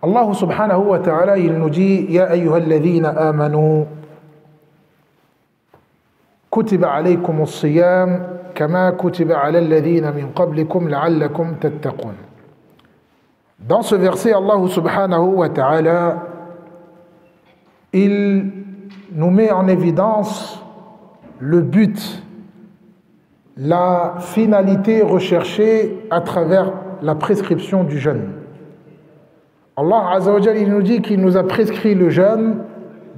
Allah subhanahu wa ta'ala, il nous dit Ya ayyuhalladhina amanu kutiba alaykum as-siyam kama kutiba ala alladhina min qablikum la'allakum tattaqun. Dans ce verset, Allah subhanahu wa ta'ala, il nous met en évidence le but, la finalité recherchée à travers la prescription du jeûne. Allah Azza wa Jalla, il nous dit qu'il nous a prescrit le jeûne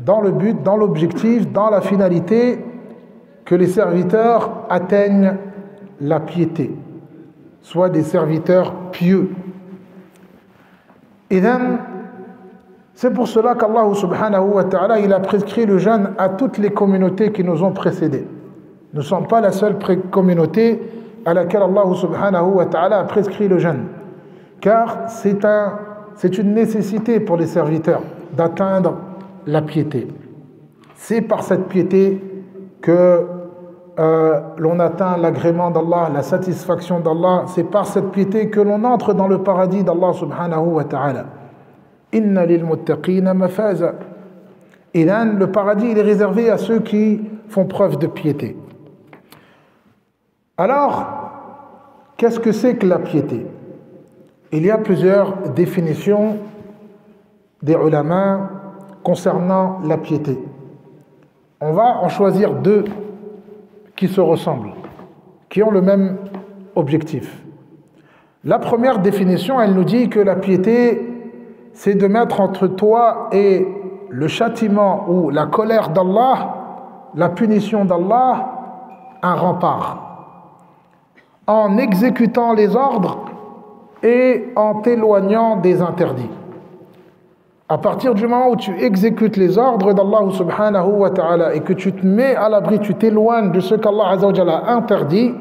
dans le but, dans l'objectif, dans la finalité que les serviteurs atteignent la piété, soit des serviteurs pieux. Et donc, c'est pour cela qu'Allah subhanahu wa ta'ala, il a prescrit le jeûne à toutes les communautés qui nous ont précédés. Nous ne sommes pas la seule communauté à laquelle Allah subhanahu wa ta'ala a prescrit le jeûne. Car c'est une nécessité pour les serviteurs d'atteindre la piété. C'est par cette piété que l'on atteint l'agrément d'Allah, la satisfaction d'Allah. C'est par cette piété que l'on entre dans le paradis d'Allah subhanahu wa ta'ala. Inna lil muttaqina mafaza. Et là, le paradis, il est réservé à ceux qui font preuve de piété. Alors, qu'est-ce que c'est que la piété? Il y a plusieurs définitions des ulama concernant la piété. On va en choisir deux qui se ressemblent, qui ont le même objectif. La première définition, elle nous dit que la piété, c'est de mettre entre toi et le châtiment ou la colère d'Allah, la punition d'Allah, un rempart. En exécutant les ordres et en t'éloignant des interdits. À partir du moment où tu exécutes les ordres d'Allah subhanahu wa ta'ala et que tu te mets à l'abri, tu t'éloignes de ce qu'Allah azza wa jalla a interdit,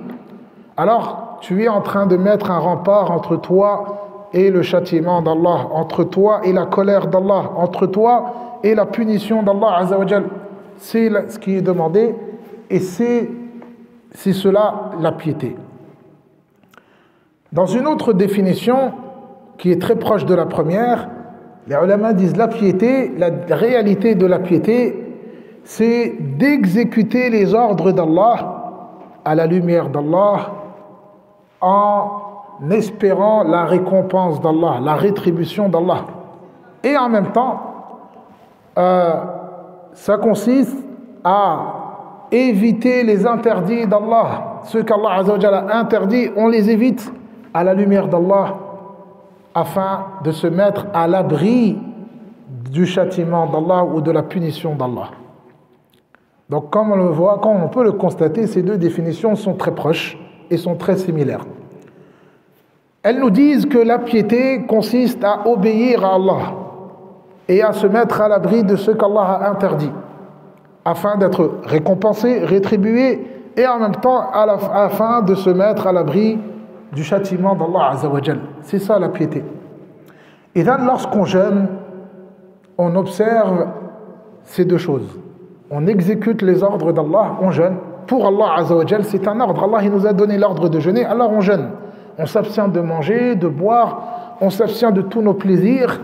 alors tu es en train de mettre un rempart entre toi et le châtiment d'Allah, entre toi et la colère d'Allah, entre toi et la punition d'Allah azza wa jalla. C'est ce qui est demandé et c'est cela la piété. Dans une autre définition qui est très proche de la première, les ulama disent la piété, la réalité de la piété, c'est d'exécuter les ordres d'Allah à la lumière d'Allah en espérant la récompense d'Allah, la rétribution d'Allah. Et en même temps, ça consiste à éviter les interdits d'Allah. Ce qu'Allah azza wa jalla a interdit, on les évite à la lumière d'Allah afin de se mettre à l'abri du châtiment d'Allah ou de la punition d'Allah. Donc comme on le voit, comme on peut le constater, ces deux définitions sont très proches et sont très similaires. Elles nous disent que la piété consiste à obéir à Allah et à se mettre à l'abri de ce qu'Allah a interdit afin d'être récompensé, rétribué et en même temps afin de se mettre à l'abri du châtiment d'Allah azza wa jalla. C'est ça la piété. Et là, lorsqu'on jeûne, on observe ces deux choses. On exécute les ordres d'Allah, on jeûne. Pour Allah azza wa jalla, c'est un ordre. Allah il nous a donné l'ordre de jeûner, alors on jeûne. On s'abstient de manger, de boire, on s'abstient de tous nos plaisirs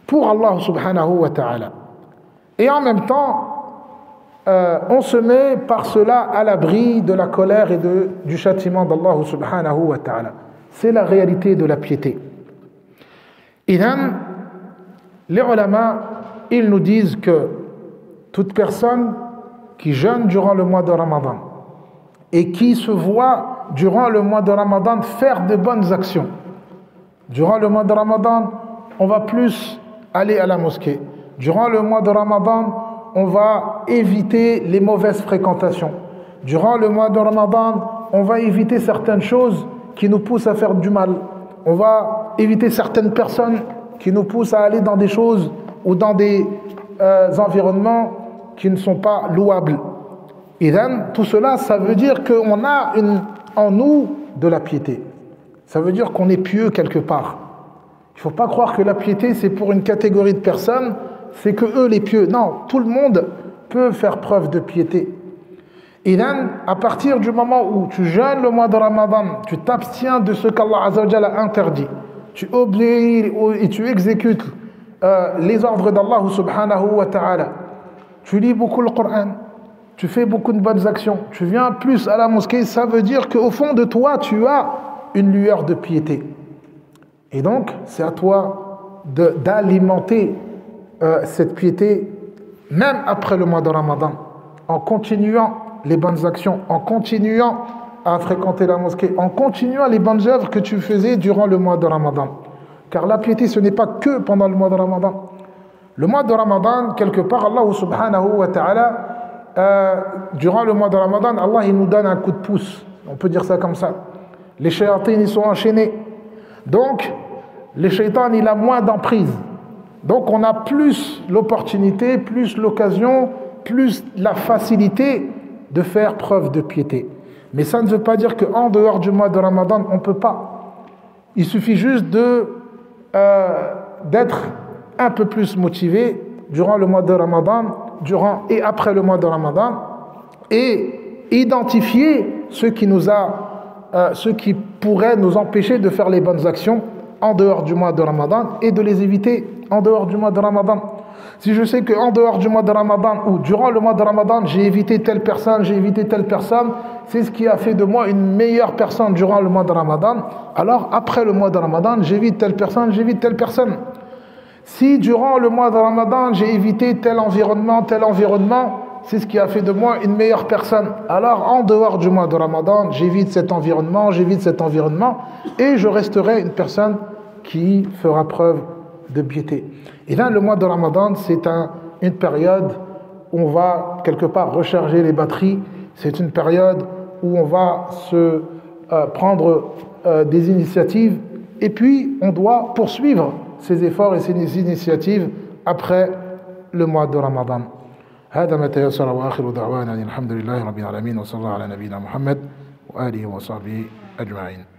pour Allah subhanahu wa ta'ala. Et en même temps, on se met par cela à l'abri de la colère et du châtiment d'Allah subhanahu wa ta'ala. C'est la réalité de la piété. Et là, les ulama, ils nous disent que toute personne qui jeûne durant le mois de Ramadan et qui se voit durant le mois de Ramadan faire de bonnes actions. Durant le mois de Ramadan, on va plus aller à la mosquée. Durant le mois de Ramadan, on va éviter les mauvaises fréquentations. Durant le mois de Ramadan, on va éviter certaines choses qui nous poussent à faire du mal. On va éviter certaines personnes qui nous poussent à aller dans des choses ou dans des environnements qui ne sont pas louables. Et then, tout cela, ça veut dire qu'on a en nous de la piété. Ça veut dire qu'on est pieux quelque part. Il ne faut pas croire que la piété, c'est pour une catégorie de personnes, c'est que eux les pieux. Non, tout le monde peut faire preuve de piété. Et là, à partir du moment où tu jeûnes le mois de Ramadan, tu t'abstiens de ce qu'Allah Azza wa Jalla a interdit, tu obéis et tu exécutes les ordres d'Allah subhanahu wa ta'ala, tu lis beaucoup le Coran, tu fais beaucoup de bonnes actions, tu viens plus à la mosquée, ça veut dire qu'au fond de toi, tu as une lueur de piété. Et donc, c'est à toi d'alimenter cette piété, même après le mois de Ramadan, en continuant les bonnes actions, en continuant à fréquenter la mosquée, en continuant les bonnes œuvres que tu faisais durant le mois de Ramadan. Car la piété, ce n'est pas que pendant le mois de Ramadan. Le mois de Ramadan, quelque part, Allah subhanahu wa ta'ala, durant le mois de Ramadan, Allah il nous donne un coup de pouce. On peut dire ça comme ça. Les shayatines, ils sont enchaînés. Donc, les shaytans, il a moins d'emprise. Donc, on a plus l'opportunité, plus l'occasion, plus la facilité de faire preuve de piété. Mais ça ne veut pas dire qu'en dehors du mois de Ramadan, on ne peut pas. Il suffit juste d'être un peu plus motivé durant le mois de Ramadan, durant et après le mois de Ramadan, et identifier ce qui pourrait nous empêcher de faire les bonnes actions en dehors du mois de Ramadan et de les éviter en dehors du mois de Ramadan. Si je sais qu'en dehors du mois de Ramadan ou durant le mois de Ramadan, j'ai évité telle personne, c'est ce qui a fait de moi une meilleure personne durant le mois de Ramadan, alors après le mois de Ramadan, j'évite telle personne. Si durant le mois de Ramadan, j'ai évité tel environnement, c'est ce qui a fait de moi une meilleure personne. Alors, en dehors du mois de Ramadan, j'évite cet environnement, et je resterai une personne qui fera preuve de piété. Et là, le mois de Ramadan, c'est une période où on va quelque part recharger les batteries. C'est une période où on va se prendre des initiatives, et puis on doit poursuivre ces efforts et ces initiatives après le mois de Ramadan. هذا ما تيسر وآخر دعوانا الحمد لله رب العالمين وصلى الله على نبينا محمد وآله وصحبه أجمعين.